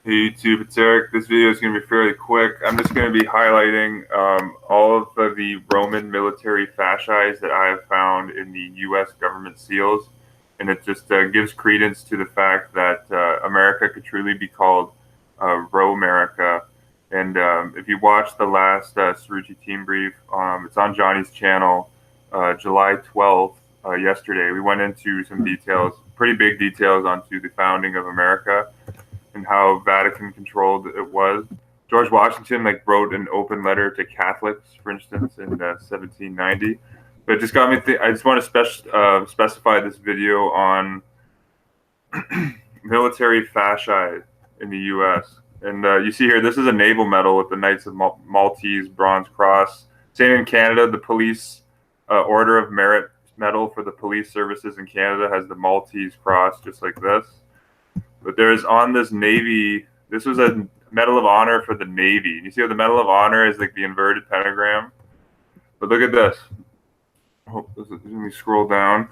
Hey YouTube, it's Eric. This video is going to be fairly quick. I'm just going to be highlighting all of the Roman military fasces that I have found in the U.S. government seals, and it just gives credence to the fact that America could truly be called Ro-America. And if you watched the last Cerruti team brief, it's on Johnny's channel, July 12th, yesterday. We went into some details, pretty big details, onto the founding of America and how Vatican controlled it was. George Washington wrote an open letter to Catholics, for instance, in 1790. But it just got me. I just want to specify this video on military fasci in the U.S. And you see here, this is a naval medal with the Knights of Maltese Bronze Cross. Same in Canada, the Police Order of Merit medal for the police services in Canada has the Maltese Cross, just like this. But there's on this Navy, this was a Medal of Honor for the Navy. You see how the Medal of Honor is like the inverted pentagram? But look at this. Oh, let me scroll down.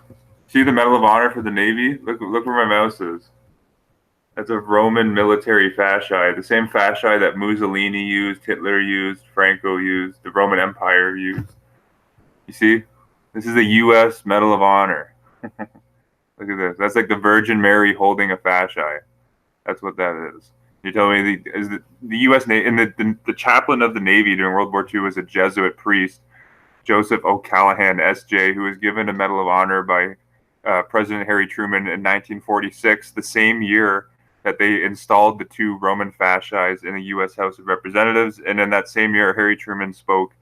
See the Medal of Honor for the Navy? Look where my mouse is. That's a Roman military fasci, the same fasci that Mussolini used, Hitler used, Franco used, the Roman Empire used. You see? This is a U.S. Medal of Honor. Look at this. That's like the Virgin Mary holding a fasci. That's what that is. You tell me the U.S. Navy and the chaplain of the Navy during World War II was a Jesuit priest, Joseph O'Callaghan, S.J., who was given a Medal of Honor by President Harry Truman in 1946, the same year that they installed the two Roman fascis in the U.S. House of Representatives. And in that same year, Harry Truman spoke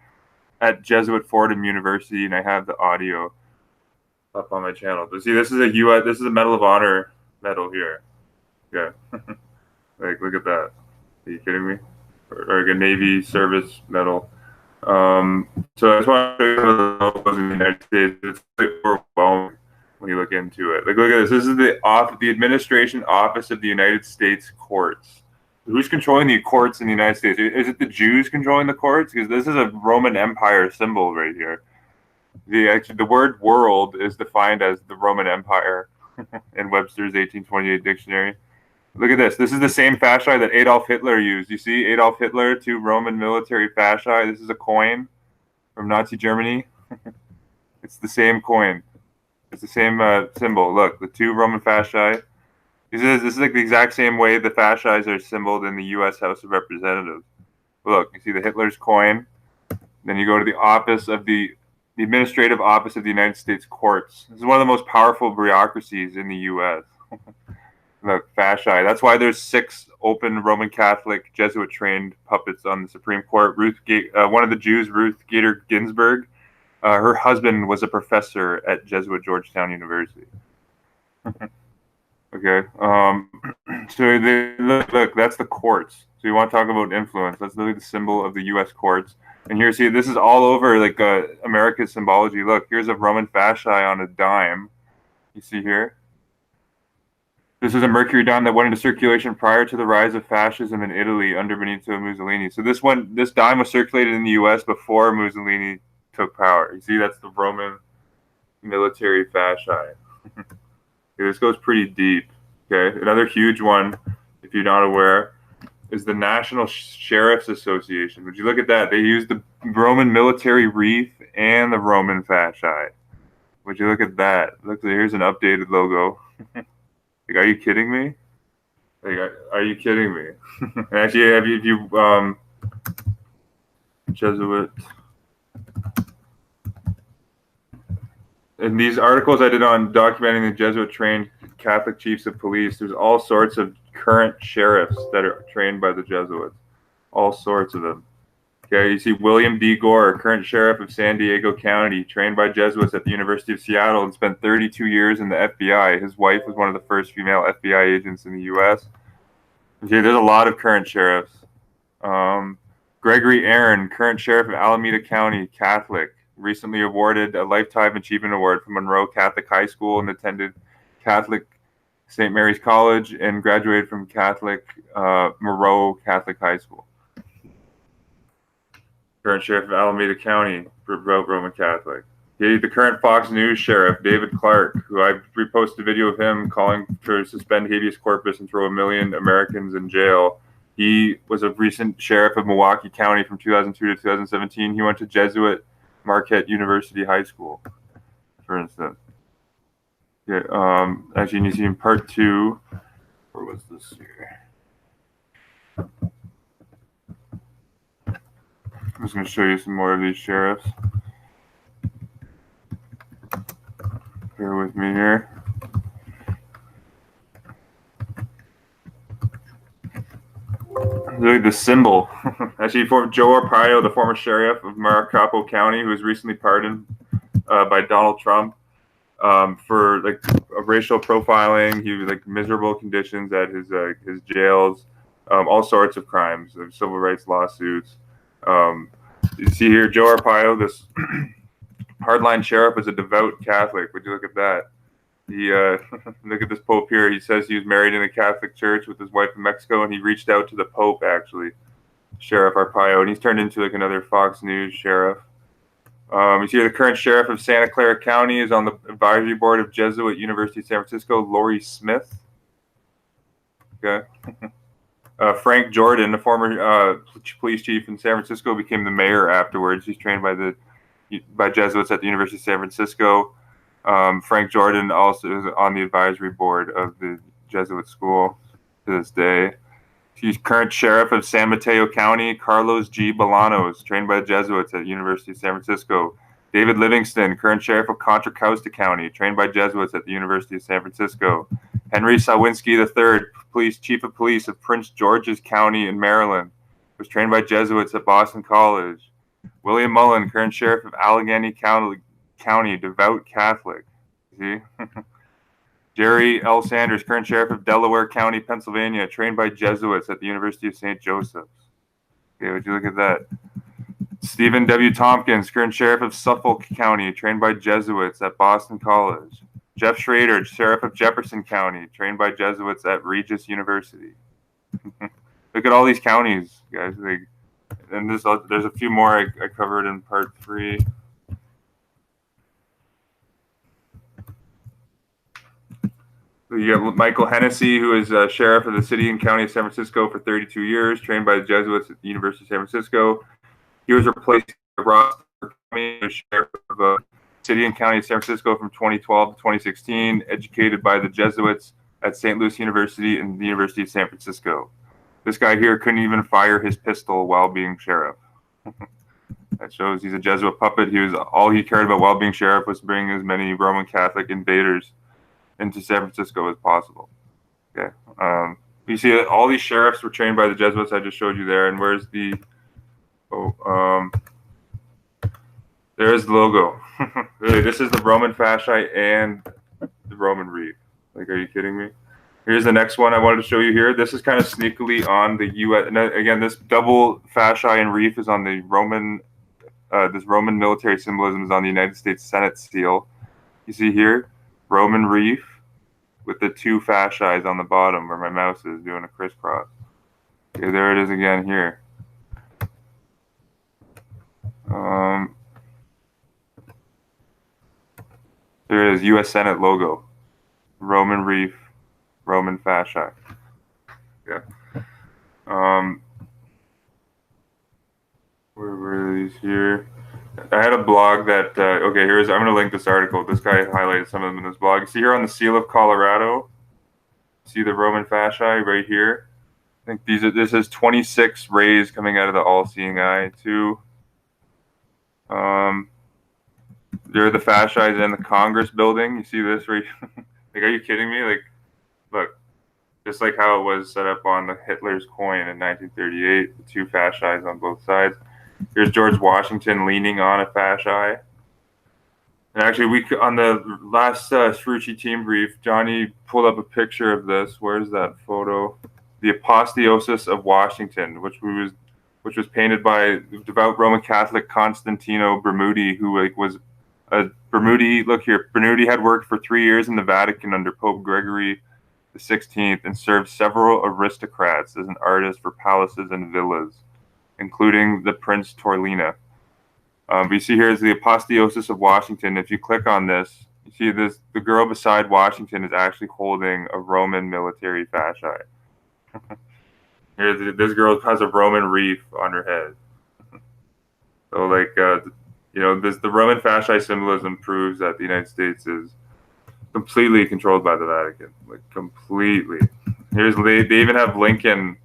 at Jesuit Fordham University, and I have the audio up on my channel. But see, this is a Medal of Honor medal here. Yeah. Look at that. Are you kidding me? Or like a Navy service medal. So I just want to show you the logos in the United States. It's like overwhelming when you look into it. Look at this. This is the Administration Office of the United States Courts. Who's controlling the courts in the United States? Is it the Jews controlling the courts? Because this is a Roman Empire symbol right here. The word world is defined as the Roman Empire in Webster's 1828 dictionary. Look at this. This is the same fasci that Adolf Hitler used. You see Adolf Hitler, two Roman military fasci. This is a coin from Nazi Germany. It's the same coin. It's the same symbol. Look, the two Roman fasci. This is like the exact same way the fascis are symboled in the U.S. House of Representatives. Look, you see the Hitler's coin. Then you go to the office of the Administrative Office of the United States Courts. This is one of the most powerful bureaucracies in the U.S. Look, fasci. That's why there's 6 open Roman Catholic Jesuit-trained puppets on the Supreme Court. One of the Jews, Ruth Gator Ginsburg, her husband was a professor at Jesuit Georgetown University. Okay. So look, that's the courts. So you want to talk about influence? That's literally the symbol of the U.S. courts. And here, see, this is all over America's symbology. Look, here's a Roman fasci on a dime. You see here? This is a mercury dime that went into circulation prior to the rise of fascism in Italy under Benito Mussolini. So this dime was circulated in the U.S. before Mussolini took power. You see, that's the Roman military fasci. This goes pretty deep. Okay, another huge one, if you're not aware, is the National Sheriff's Association. Would you look at that? They use the Roman military wreath and the Roman fasci. Would you look at that? Look, here's an updated logo. Are you kidding me? Are you kidding me? Actually, have you Jesuit? In these articles I did on documenting the Jesuit-trained Catholic chiefs of police, there's all sorts of current sheriffs that are trained by the Jesuits. All sorts of them. Okay, you see William D. Gore, current sheriff of San Diego County, trained by Jesuits at the University of Seattle and spent 32 years in the FBI. His wife was one of the first female FBI agents in the U.S. Okay, there's a lot of current sheriffs. Gregory Aaron, current sheriff of Alameda County, Catholic, recently awarded a Lifetime Achievement Award from Monroe Catholic High School and attended Catholic St. Mary's College and graduated from Catholic Monroe Catholic High School. Current sheriff of Alameda County, Roman Catholic. The current Fox News sheriff, David Clark, who I reposted a video of him calling to suspend habeas corpus and throw 1 million Americans in jail. He was a recent sheriff of Milwaukee County from 2002 to 2017. He went to Jesuit Marquette University High School, for instance. Yeah, actually, you see in part 2, where was this here? I'm just going to show you some more of these sheriffs. Bear with me here. Really, the symbol. Actually, Joe Arpaio, the former sheriff of Maricopa County, who was recently pardoned by Donald Trump for like racial profiling. He was like miserable conditions at his jails, all sorts of crimes, like civil rights lawsuits. You see here, Joe Arpaio, this hardline sheriff, was a devout Catholic. Would you look at that? He look at this Pope here. He says he was married in a Catholic church with his wife in Mexico, and he reached out to the Pope, actually, Sheriff Arpaio, and he's turned into like another Fox News sheriff. You see the current sheriff of Santa Clara County is on the advisory board of Jesuit University of San Francisco, Lori Smith. Okay. Frank Jordan, the former police chief in San Francisco, became the mayor afterwards. He's trained by Jesuits at the University of San Francisco. Frank Jordan also is on the advisory board of the Jesuit school to this day. He's current sheriff of San Mateo County, Carlos G. Bolanos, trained by the Jesuits at the University of San Francisco. David Livingston, current sheriff of Contra Costa County, trained by Jesuits at the University of San Francisco. Henry Sawinski III, chief of police of Prince George's County in Maryland, was trained by Jesuits at Boston College. William Mullen, current sheriff of Allegheny County, devout Catholic. See? Jerry L. Sanders, current sheriff of Delaware County, Pennsylvania, trained by Jesuits at the University of St. Joseph's. Okay, would you look at that? Stephen W. Tompkins, current sheriff of Suffolk County, trained by Jesuits at Boston College. Jeff Schrader, sheriff of Jefferson County, trained by Jesuits at Regis University. Look at all these counties, guys. And there's a few more I covered in part 3. You got Michael Hennessy, who is sheriff of the city and county of San Francisco for 32 years, trained by the Jesuits at the University of San Francisco. He was replaced by Ross Cummings, sheriff of the city and county of San Francisco from 2012 to 2016, educated by the Jesuits at St. Louis University and the University of San Francisco. This guy here couldn't even fire his pistol while being sheriff. That shows he's a Jesuit puppet. All he cared about while being sheriff was bringing as many Roman Catholic invaders into San Francisco as possible. Okay. You see that all these sheriffs were trained by the Jesuits I just showed you there. And where's the there's the logo. Really, this is the Roman fasci and the Roman wreath. Like, are you kidding me? Here's the next one I wanted to show you here. This is kind of sneakily on the U.S. And again, this double fasci and wreath is on the Roman. This Roman military symbolism is on the United States Senate seal. You see here, Roman wreath with the 2 fasci on the bottom where my mouse is doing a crisscross. Okay, there it is again here. There it is, U.S. Senate logo. Roman wreath, Roman fasci. Yeah. Where were these here? I had a blog that, okay, I'm going to link this article. This guy highlighted some of them in this blog. See here on the seal of Colorado, see the Roman fasci right here? I think this is 26 rays coming out of the all-seeing eye, too. There are the fasci in the Congress building. You see this right? Like, are you kidding me? Like, look, just like how it was set up on the Hitler's coin in 1938, the 2 fasci on both sides. Here's George Washington leaning on a fasci. And actually, on the last Sfrucci team brief, Johnny pulled up a picture of this. Where's that photo? The Apotheosis of Washington, which was painted by devout Roman Catholic Constantino Bermudi, who was Bermudi. Look here, Bermudi had worked for 3 years in the Vatican under Pope Gregory XVI and served several aristocrats as an artist for palaces and villas, including the Prince Torlina. But you see here is the apotheosis of Washington. If you click on this, you see this, the girl beside Washington is actually holding a Roman military fasci. This girl has a Roman wreath on her head. So like, the Roman fasci symbolism proves that the United States is completely controlled by the Vatican, like completely. They even have Lincoln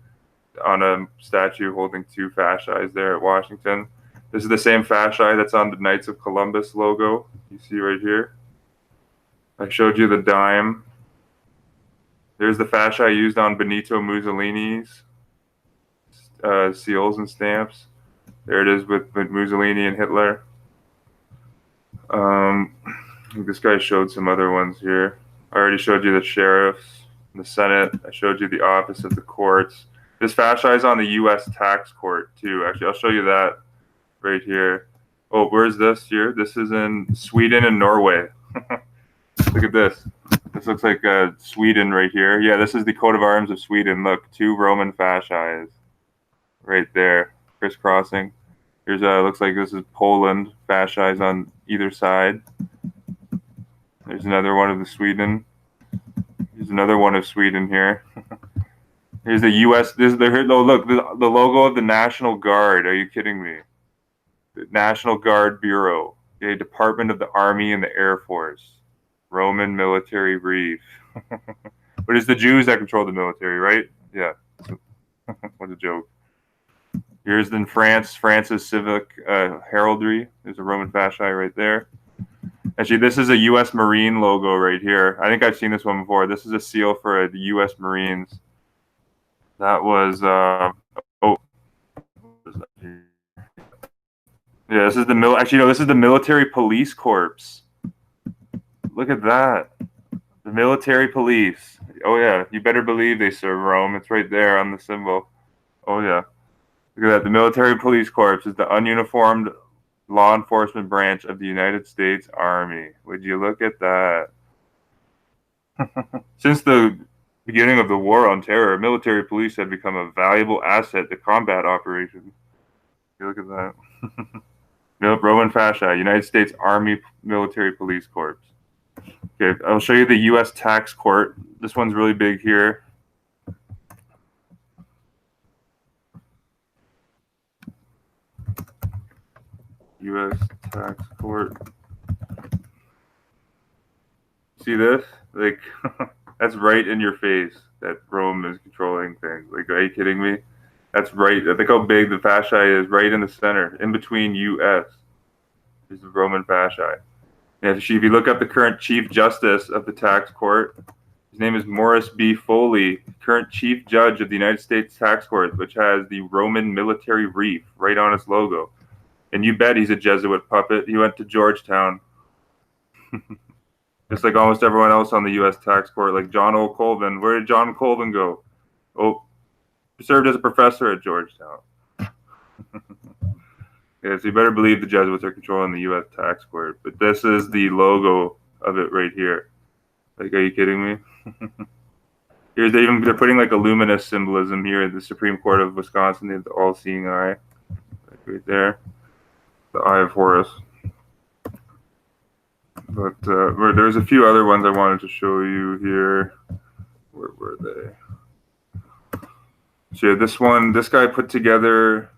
on a statue holding two fasci there at Washington. This is the same fasci that's on the Knights of Columbus logo. You see right here. I showed you the dime. There's the fascia used on Benito Mussolini's seals and stamps. There it is with Mussolini and Hitler. This guy showed some other ones here. I already showed you the sheriffs, the Senate. I showed you the office of the courts. This fascia is on the U.S. tax court too. Actually, I'll show you that right here. Oh, where's this here? This is in Sweden and Norway. Look at this. This looks like Sweden right here. Yeah, this is the coat of arms of Sweden. Look, two Roman fasci right there, crisscrossing. Here's looks like this is Poland. Fasci on either side. There's another one of the Sweden. There's another one of Sweden here. Here's the U.S. This is the look, the logo of the National Guard. Are you kidding me? The National Guard Bureau, the Department of the Army and the Air Force, Roman military wreath. But it's the Jews that control the military, right? Yeah. What a joke. Here's in France, France's civic heraldry. There's a Roman fasci right there. Actually, this is a U.S. Marine logo right here. I think I've seen this one before. This is a seal for the U.S. Marines. That was yeah. This is the Actually, no. This is the Military Police Corps. Look at that. The military police. Oh yeah. You better believe they serve Rome. It's right there on the symbol. Oh yeah. Look at that. The Military Police Corps is the ununiformed law enforcement branch of the United States Army. Would you look at that? Since the beginning of the War on Terror, military police have become a valuable asset to combat operations. You look at that. Roman fascia, United States Army Military Police Corps. Okay, I'll show you the U.S. Tax Court. This one's really big here. U.S. Tax Court. See this? Like, that's right in your face that Rome is controlling things. Like, are you kidding me? That's right. Think how big the fascia is, right in the center, in between U.S. is the Roman fascia. And if you look up the current Chief Justice of the Tax Court, his name is Morris B. Foley, current Chief Judge of the United States Tax Court, which has the Roman military wreath right on its logo. And you bet he's a Jesuit puppet. He went to Georgetown. Just like almost everyone else on the U.S. tax court, like John O. Colvin. Where did John Colvin go? Oh, he served as a professor at Georgetown. Yeah, so you better believe the Jesuits are controlling the U.S. tax court. But this is the logo of it right here. Like, are you kidding me? They're putting like a luminous symbolism here at the Supreme Court of Wisconsin. They have the all-seeing eye, right there, the Eye of Horus. But there's a few other ones I wanted to show you here. Where were they? So yeah, this guy put together.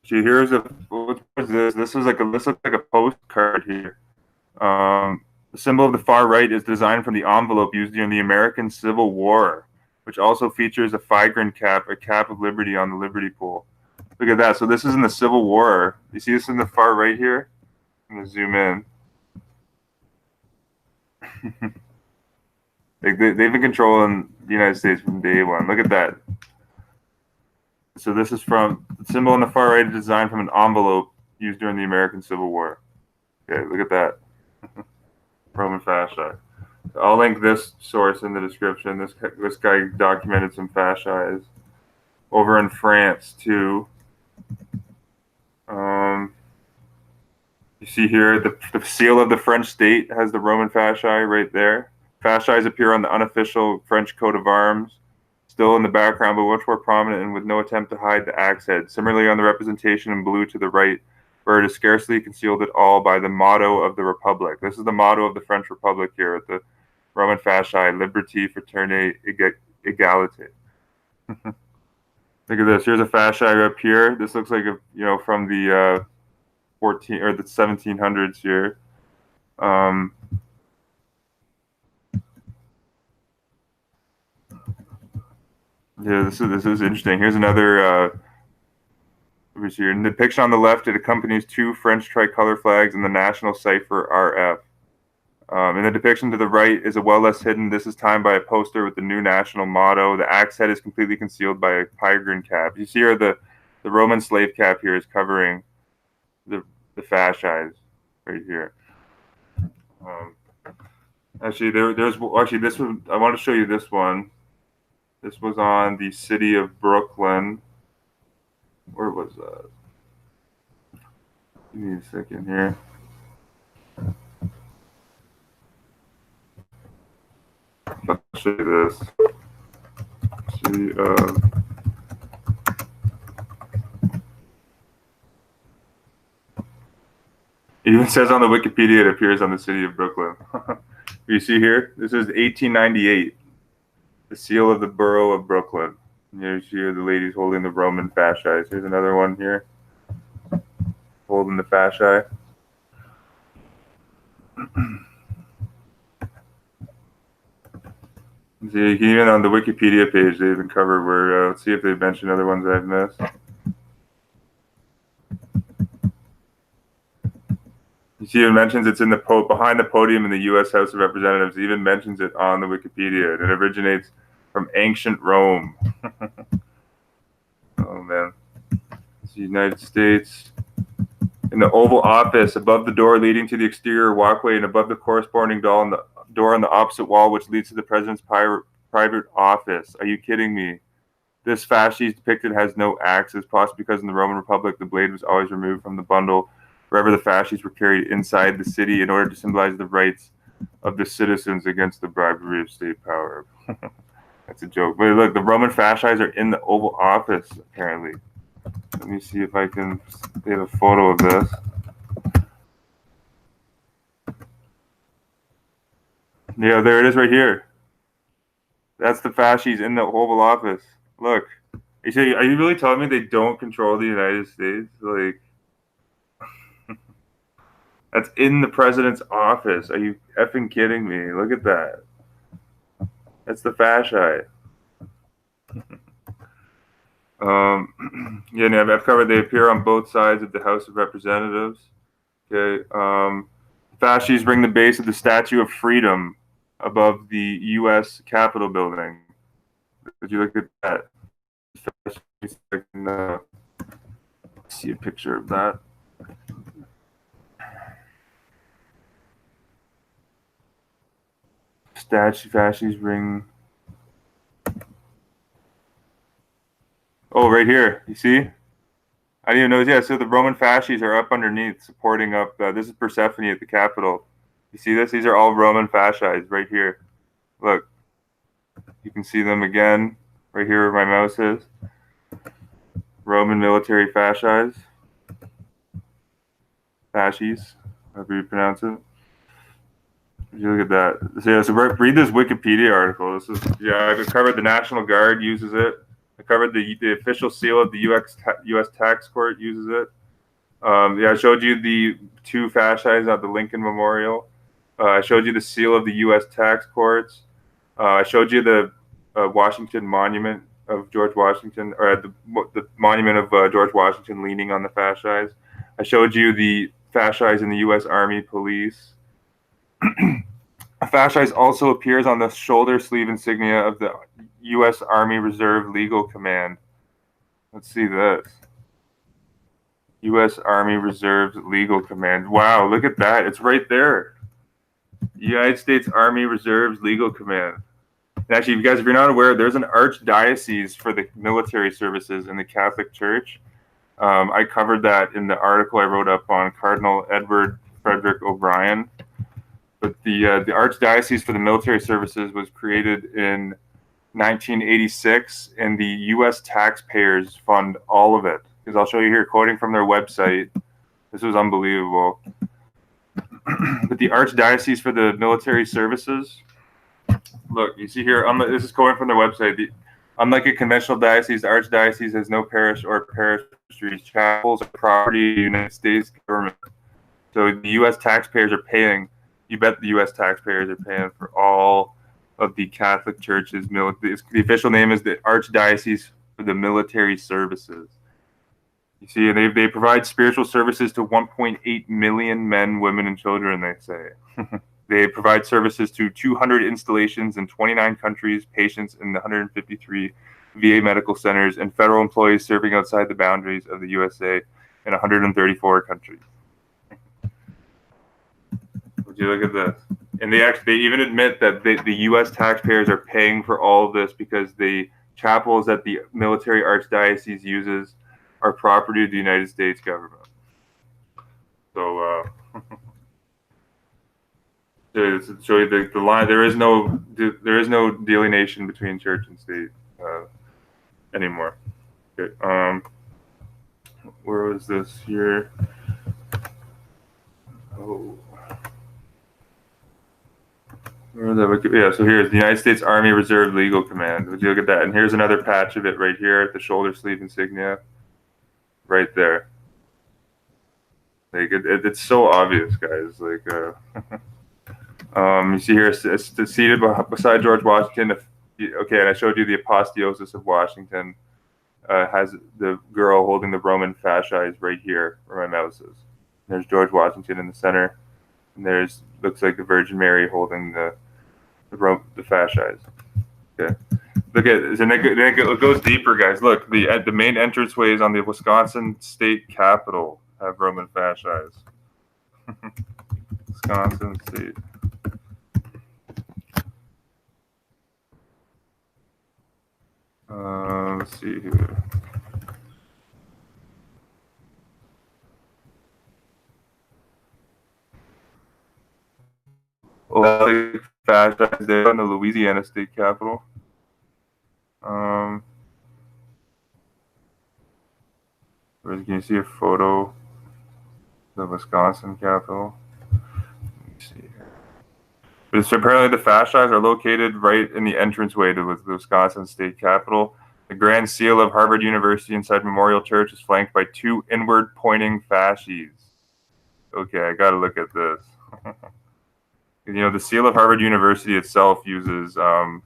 See, here's what is this? This looks like a postcard here. The symbol of the far right is designed from the envelope used during the American Civil War, which also features a Figrin cap, a cap of liberty on the liberty pole. Look at that. So this is in the Civil War. You see this in the far right here? I'm gonna zoom in. Like they've been controlling the United States from day one. Look at that. So this is from the symbol on the far right is designed from an envelope used during the American Civil War. Okay, look at that. Roman fascia. I'll link this source in the description. This guy documented some fascias over in France too. You see here the seal of the French state has the Roman fascia right there. Fascias appear on the unofficial French coat of arms, still in the background, but much more prominent and with no attempt to hide the axe head. Similarly, on the representation in blue to the right, bird is scarcely concealed at all by the motto of the Republic. This is the motto of the French Republic here with the Roman fasci, liberté, fraternité, égalité. Look at this. Here's a fasci up here. This looks like from the 14 or the 1700s here. Yeah, this is interesting. Here's another here. In the depiction on the left, it accompanies two French tricolor flags and the national cipher RF. In the depiction to the right is a well less hidden. This is timed by a poster with the new national motto. The axe head is completely concealed by a peregrine cap. You see here the Roman slave cap here is covering the fasci right here. Actually, there's this one. I want to show you this one. This was on the city of Brooklyn. Where was that? Give me a second here. I'll show you this. See, it even says on the Wikipedia it appears on the city of Brooklyn. You see here? This is 1898. The seal of the borough of Brooklyn. You see here the ladies holding the Roman fasci. Here's another one here. Holding the fasci. See, even on the Wikipedia page, they even cover where, let's see if they mention other ones I've missed. You see, it mentions it's in the behind the podium in the U.S. House of Representatives. It even mentions it on the Wikipedia, and it originates from ancient Rome. Oh man, it's the United States. In the Oval Office, above the door leading to the exterior walkway, and above the corresponding door on the opposite wall, which leads to the president's private office. Are you kidding me? This fasci depicted has no axis, possibly because in the Roman Republic the blade was always removed from the bundle wherever the fasces were carried inside the city in order to symbolize the rights of the citizens against the bribery of state power. That's a joke. But look, the Roman fasces are in the Oval Office, apparently. Let me see if I can get a photo of this. Yeah, there it is right here. That's the fasces in the Oval Office. Look. Are you really telling me they don't control the United States? Like, that's in the president's office. Are you effing kidding me? Look at that. That's the fasci. Yeah, I've covered. They appear on both sides of the House of Representatives. Okay. Fasces bring the base of the Statue of Freedom above the U.S. Capitol building. Did you look at that? I can see a picture of that. Fasces bring. Oh, right here. You see? I didn't even notice. Yeah, so the Roman fasces are up underneath, supporting up. This is Persephone at the Capitol. You see this? These are all Roman fasces right here. Look. You can see them again right here where my mouse is. Roman military fasces. Fasces, however you pronounce it. You look at that. So read this Wikipedia article. This is I covered the National Guard uses it. I covered the official seal of the U.S. Tax Court uses it. I showed you the two fasces at the Lincoln Memorial. I showed you the seal of the U.S. Tax Courts. I showed you the Washington Monument of George Washington, or the monument of George Washington leaning on the fasces. I showed you the fasces in the U.S. Army Police. Fasces also appears on the shoulder sleeve insignia of the U.S. Army Reserve Legal Command. Let's see this. U.S. Army Reserve Legal Command. Wow, look at that. It's right there. United States Army Reserves Legal Command. And actually, if you're not aware, there's an archdiocese for the military services in the Catholic Church. I covered that in the article I wrote up on Cardinal Edward Frederick O'Brien. But the archdiocese for the military services was created in 1986, and the U.S. taxpayers fund all of it. Because I'll show you here, quoting from their website, This was unbelievable. But the Archdiocese for the Military Services. Look, you see here, this is going from their website. Unlike a conventional diocese, the Archdiocese has no parish or parish registries. Chapels are property of the United States government. So the U.S. taxpayers are paying. You bet the U.S. taxpayers are paying for all of the Catholic Church's the official name is the Archdiocese for the Military Services. You see, they provide spiritual services to 1.8 million men, women, and children, they say. They provide services to 200 installations in 29 countries, patients in 153 VA medical centers, and federal employees serving outside the boundaries of the USA in 134 countries. Would you look at this? And they even admit that the U.S. taxpayers are paying for all of this because the chapels that the military archdiocese uses are property of the United States government. So, to show you the line, there is no delineation between church and state anymore. Okay, where was this here? Oh. Yeah, so here's the United States Army Reserve Legal Command. Would you look at that? And here's another patch of it right here at the shoulder sleeve insignia. Right there. Like it's so obvious, guys. Like, you see here, it's seated beside George Washington. Okay, and I showed you the apotheosis of Washington. Has the girl holding the Roman fasces right here, where my mouse is. There's George Washington in the center, and there's looks like the Virgin Mary holding the fasces. Okay. Look at it, and it goes deeper, guys. Look, the main entranceways on the Wisconsin state capitol have Roman fasces. Wisconsin state. Let's see here. Fasces there in the Louisiana state capitol. Can you see a photo of the Wisconsin capitol? Let me see here. But apparently the fasces are located right in the entranceway to the Wisconsin state capitol. The Grand Seal of Harvard University inside Memorial Church is flanked by two inward-pointing fasces. Okay, I got to look at this. You know, the seal of Harvard University itself uses a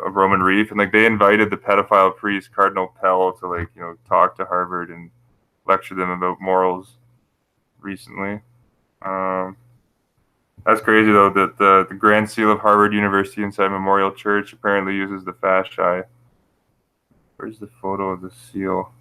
Roman wreath, and like they invited the pedophile priest Cardinal Pell to talk to Harvard and lecture them about morals recently. That's crazy though that the Grand Seal of Harvard University inside Memorial Church apparently uses the fasci. Where's the photo of the seal?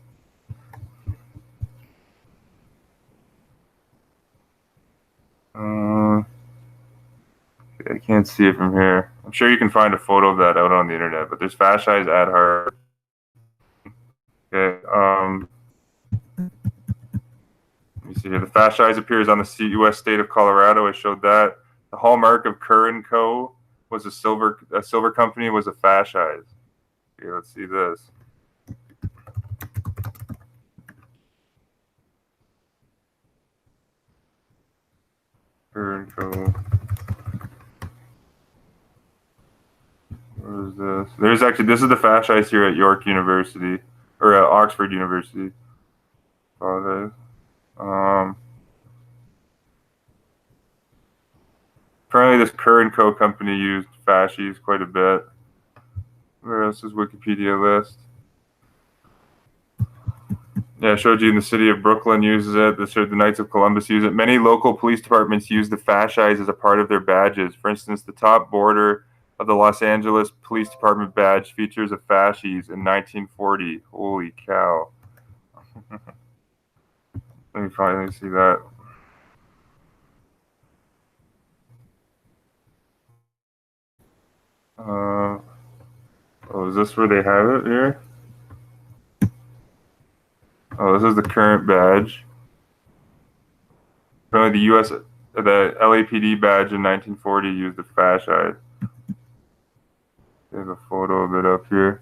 I can't see it from here. I'm sure you can find a photo of that out on the internet, but there's fascis at Harvard. Okay. Let me see here. The fascis appears on the U.S. state of Colorado. I showed that. The hallmark of Kerr & Co. was a silver company was a fascis. Okay, let's see this. Kerr & Co. Where is this? This is the fascis here at York University, or at Oxford University. Apologize. Apparently this Kerr & Co. company used fasces quite a bit. Where else is Wikipedia list? Yeah, I showed you in the city of Brooklyn uses it. The Knights of Columbus use it. Many local police departments use the fasces as a part of their badges. For instance, the top border of the Los Angeles Police Department badge features a fasces in 1940. Holy cow. Let me finally see that. Oh, is this where they have it here? Oh, this is the current badge. Apparently the LAPD badge in 1940 used the fasci. They have a photo of it up here.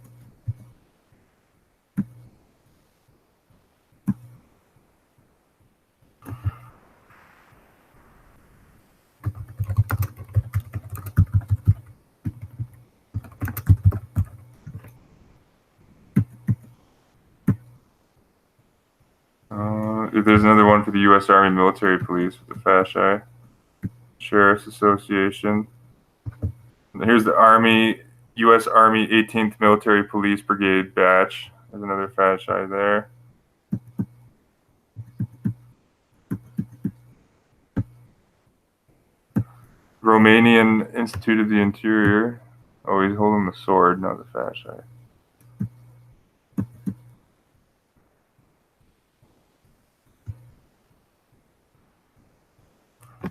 There's another one for the U.S. Army Military Police with the fasci. Sheriff's Association. And here's the Army, U.S. Army 18th Military Police Brigade Batch. There's another fasci there. Romanian Institute of the Interior. Oh, he's holding the sword, not the fasci.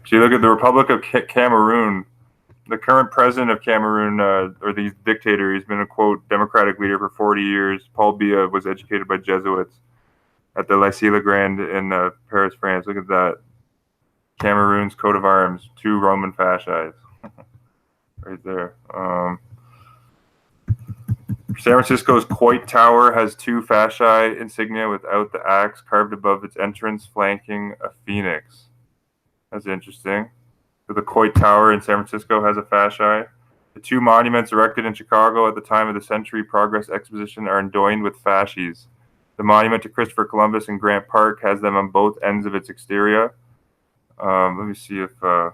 See, look at the Republic of Cameroon. The current president of Cameroon, or the dictator, he's been a, quote, democratic leader for 40 years. Paul Biya was educated by Jesuits at the Lycée Legrand in Paris, France. Look at that. Cameroon's coat of arms, 2 Roman fasci. Right there. San Francisco's Coit Tower has 2 fasci insignia without the axe carved above its entrance, flanking a phoenix. That's interesting. The Coit Tower in San Francisco has a fasci. The 2 monuments erected in Chicago at the time of the Century Progress Exposition are adorned with fasces. The monument to Christopher Columbus in Grant Park has them on both ends of its exterior. Let me see if apparently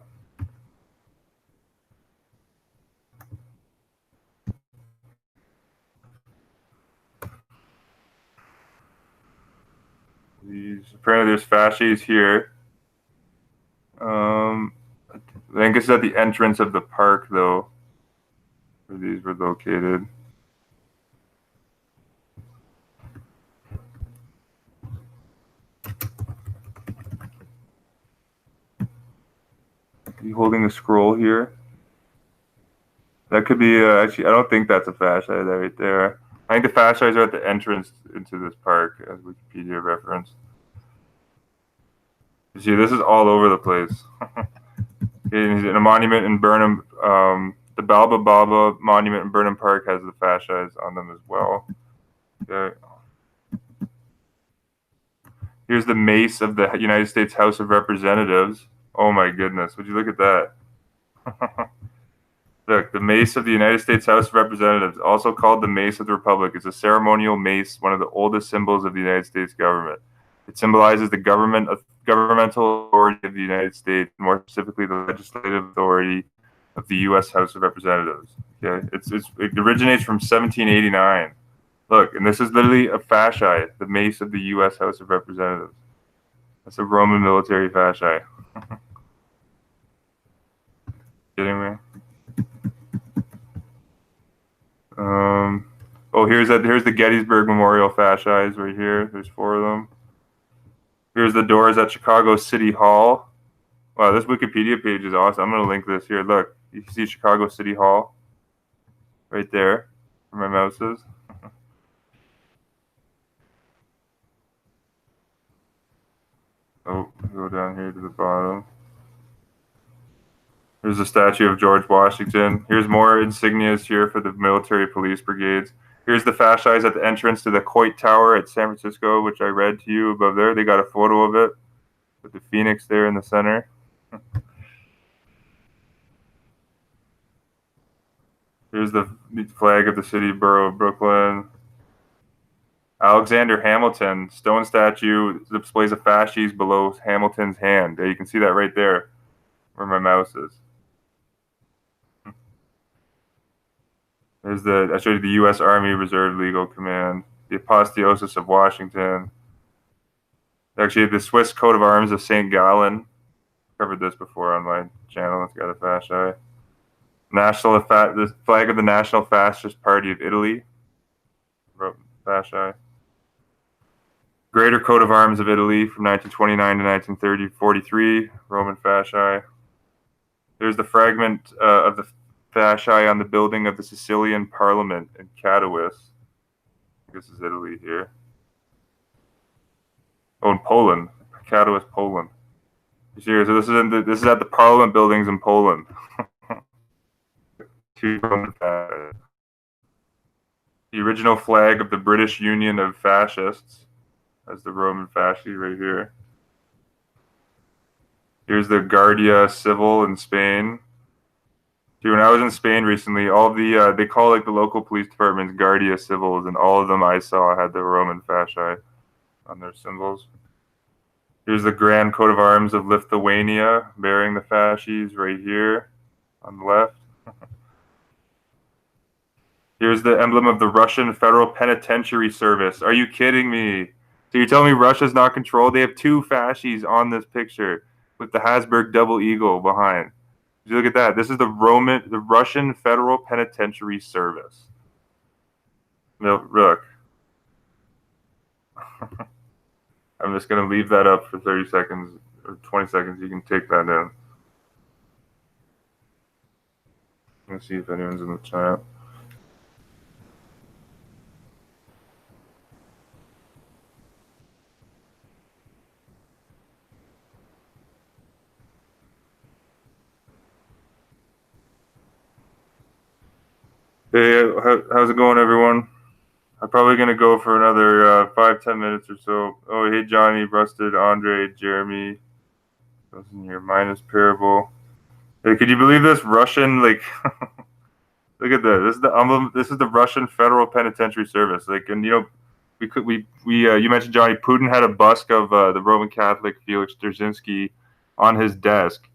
there's fasces here. I think it's at the entrance of the park, though, where these were located. Are you holding a scroll here? That could be, actually, I don't think that's a fasci there, right there. I think the fasci are at the entrance into this park, as Wikipedia reference. You see, this is all over the place. In a monument in Burnham, the Balba Baba monument in Burnham Park has the fascis on them as well. Okay. Here's the mace of the United States House of Representatives. Oh my goodness, would you look at that? Look, the mace of the United States House of Representatives, also called the Mace of the Republic, is a ceremonial mace, one of the oldest symbols of the United States government. It symbolizes the governmental authority of the United States, more specifically the legislative authority of the U.S. House of Representatives. Okay, it originates from 1789. Look, and this is literally a fasci, the mace of the U.S. House of Representatives. That's a Roman military fasci. Kidding me? Oh, here's the Gettysburg Memorial fascis right here. There's 4 of them. Here's the doors at Chicago City Hall. Wow, this Wikipedia page is awesome. I'm going to link this here. Look, you see Chicago City Hall right there where my mouse is. Oh, go down here to the bottom. Here's a statue of George Washington. Here's more insignias here for the military police brigades. Here's the fascis at the entrance to the Coit Tower at San Francisco, which I read to you above there. They got a photo of it with the phoenix there in the center. Here's the flag of the city borough of Brooklyn. Alexander Hamilton, stone statue, displays a fasces below Hamilton's hand. There, you can see that right there where my mouse is. There's I showed you the U.S. Army Reserve Legal Command, the Apotheosis of Washington. Actually, the Swiss coat of arms of St. Gallen. Covered this before on my channel. It's got a fasci. The flag of the National Fascist Party of Italy. Fasci. Greater coat of arms of Italy from 1929 to 1943. Roman fasci. There's the fragment of the fasci on the building of the Sicilian Parliament in Katowice. This is Italy here. Oh, in Poland, Katowice, Poland. You see here, so this is at the Parliament buildings in Poland. 2 Roman fasci. The original flag of the British Union of Fascists. That's the Roman fasci right here. Here's the Guardia Civil in Spain. Dude, when I was in Spain recently, all the they call like the local police departments Guardia Civils, and all of them I saw had the Roman fasci on their symbols. Here's the grand coat of arms of Lithuania, bearing the fasces right here on the left. Here's the emblem of the Russian Federal Penitentiary Service. Are you kidding me? So you're telling me Russia's not controlled? They have two fasces on this picture with the Habsburg double eagle behind. Did you look at that? This is the Russian Federal Penitentiary Service. Look. I'm just going to leave that up for 30 seconds or 20 seconds. You can take that in. Let's see if anyone's in the chat. Hey, how's it going, everyone? I'm probably going to go for another 5-10 minutes or so. Oh, hey, Johnny, Rusted, Andre, Jeremy. Listen here, minus parable. Hey, could you believe this? Russian, like, look at this. This is the emblem. This is the Russian Federal Penitentiary Service. Like, and you know, you mentioned Johnny. Putin had a bust of the Roman Catholic Felix Dzerzhinsky on his desk.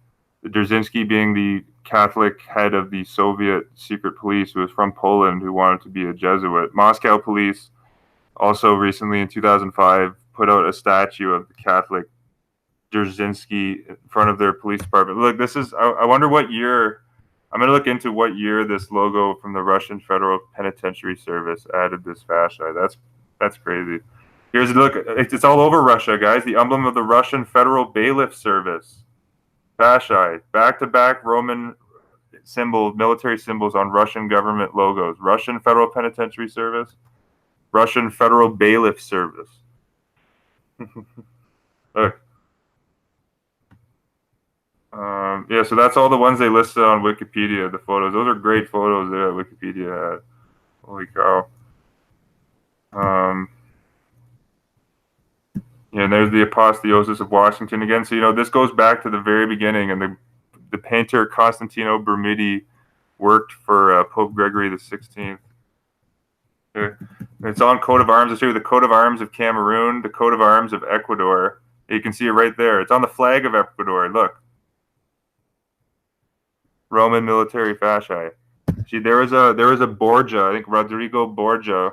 Dzerzhinsky being the Catholic head of the Soviet secret police who was from Poland who wanted to be a Jesuit. Moscow police also recently in 2005 put out a statue of the Catholic Dzerzhinsky in front of their police department. Look, this is, I wonder what year, I'm going to look into what year this logo from the Russian Federal Penitentiary Service added this fascia. That's crazy. Here's a look. It's all over Russia, guys. The emblem of the Russian Federal Bailiff Service. Fasci, back-to-back Roman military symbols on Russian government logos. Russian Federal Penitentiary Service, Russian Federal Bailiff Service. Look. Yeah, so that's all the ones they listed on Wikipedia, the photos. Those are great photos that Wikipedia had. Holy cow. Yeah, and there's the apotheosis of Washington again. So, you know, this goes back to the very beginning, and the painter Costantino Bermudi worked for Pope Gregory the 16th. It's on coat of arms. I'll show you the coat of arms of Cameroon, the coat of arms of Ecuador. You can see it right there. It's on the flag of Ecuador. Look. Roman military fasci. See, there was a Borgia. I think Rodrigo Borgia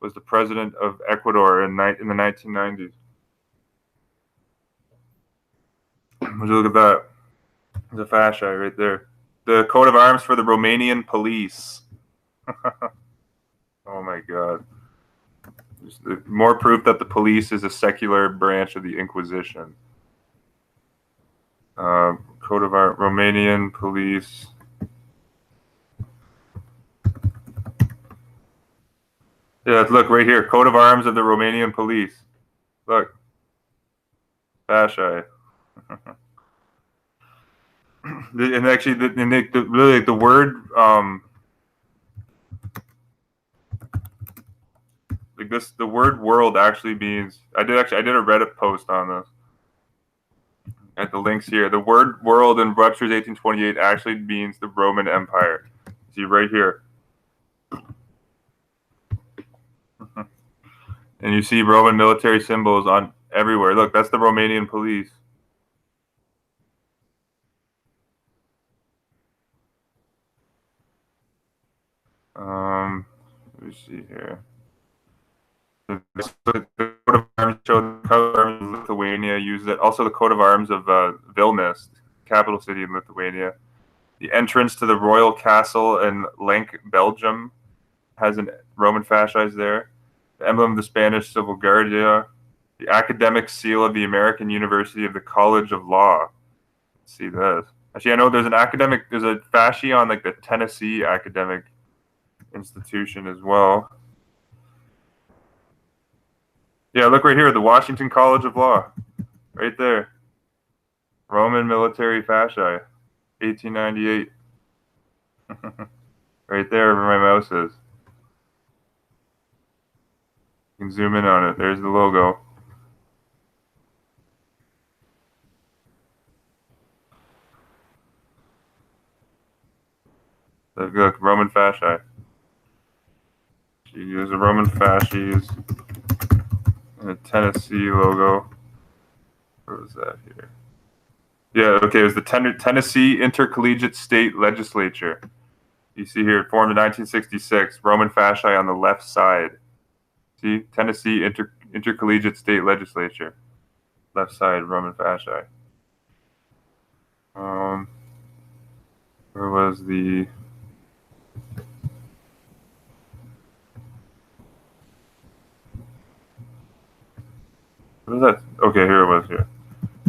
was the president of Ecuador in the 1990s. Would you look at that? There's a fascia right there. The coat of arms for the Romanian police. Oh my God. Just more proof that the police is a secular branch of the Inquisition. Coat of arms, Romanian police. Yeah, look right here. Coat of arms of the Romanian police. Look. Fasci. And actually, really the word like this, the word "world" actually means. I did a Reddit post on this. At the links here, the word "world" in Webster's 1828 actually means the Roman Empire. See right here. And you see Roman military symbols on everywhere. Look, that's the Romanian police. Let me see here. The coat of arms show the coat of arms of Lithuania used it. Also, the coat of arms of Vilnius, capital city in Lithuania. The entrance to the royal castle in Lenk, Belgium, has an Roman fascia there. The emblem of the Spanish Civil Guardia. The academic seal of the American University of the College of Law. Let's see this. Actually, I know there's a fascia on like the Tennessee academic institution as well. Yeah, look right here, the Washington College of Law, right there. Roman military fascia, 1898. Right there where my mouse is. You can zoom in on it. There's the logo. Look, Roman fascia. There's a Roman fasces and a Tennessee logo. Where was that here? Yeah, okay, it was the Tennessee Intercollegiate State Legislature. You see here, formed in 1966, Roman fasci on the left side. See, Tennessee Intercollegiate State Legislature. Left side, Roman fasci. Where was the... What was that? Okay, here it was, here.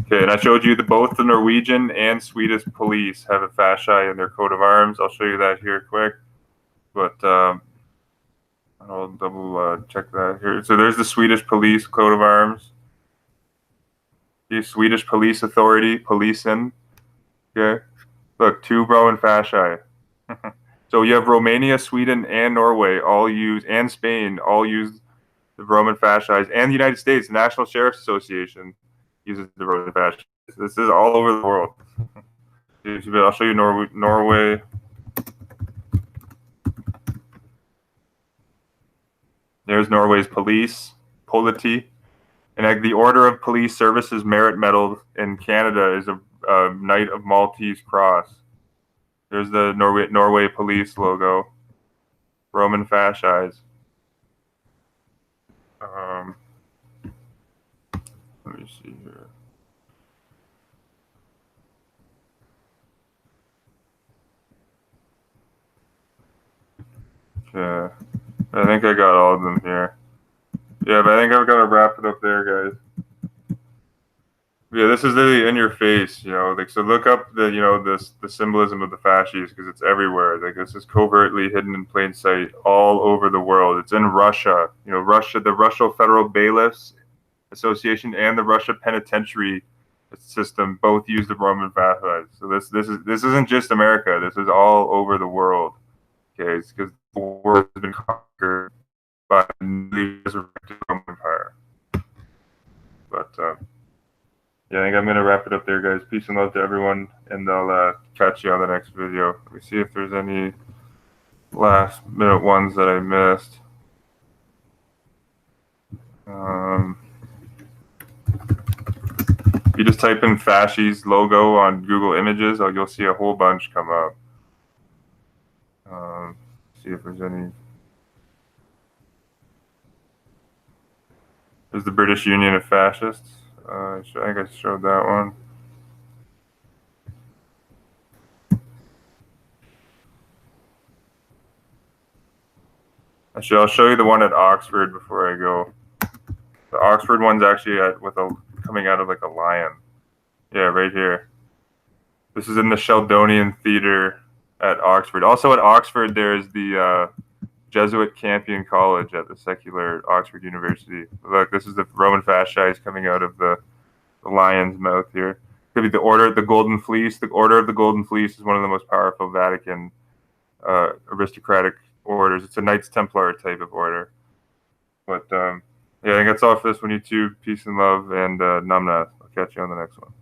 Okay, and I showed you that both the Norwegian and Swedish police have a fasci in their coat of arms. I'll show you that here quick. But I'll double check that here. So there's the Swedish police coat of arms. The Swedish Police Authority, Polisen. Okay, look, two Roman fasci. So you have Romania, Sweden, and Norway all use, and Spain all use the Roman fasci, and the United States National Sheriff's Association uses the Roman fasci. This is all over the world. I'll show you Norway. There's Norway's police, politi. And the Order of Police Services Merit Medal in Canada is a Knight of Maltese Cross. There's the Norway police logo. Roman fascis. Let me see here. Okay. I think I got all of them here. Yeah, but I think I've got to wrap it up there, guys. Yeah, this is really in your face, you know. Like, so look up the, you know, the symbolism of the fasces, because it's everywhere. Like, this is covertly hidden in plain sight all over the world. It's in Russia. You know, Russia, the Russian Federal Bailiffs Association and the Russia Penitentiary system both use the Roman fasces. So this isn't just America. This is all over the world. Okay, it's because the world has been conquered by the newly resurrected Roman Empire. But yeah, I think I'm going to wrap it up there, guys. Peace and love to everyone, and I'll catch you on the next video. Let me see if there's any last minute ones that I missed. If you just type in fasces logo on Google Images, you'll see a whole bunch come up. See if there's any. There's the British Union of Fascists. I think I showed that one. Actually, I'll show you the one at Oxford before I go. The Oxford one's actually coming out of like a lion. Yeah, right here. This is in the Sheldonian Theater at Oxford. Also at Oxford, there's the Jesuit Campion College at the secular Oxford University. Look, this is the Roman fasces coming out of the lion's mouth here. Could be the Order of the Golden Fleece. The Order of the Golden Fleece is one of the most powerful Vatican aristocratic orders. It's a Knights Templar type of order. But yeah, I think that's all for this one, YouTube. Peace and love, and Namnath. I'll catch you on the next one.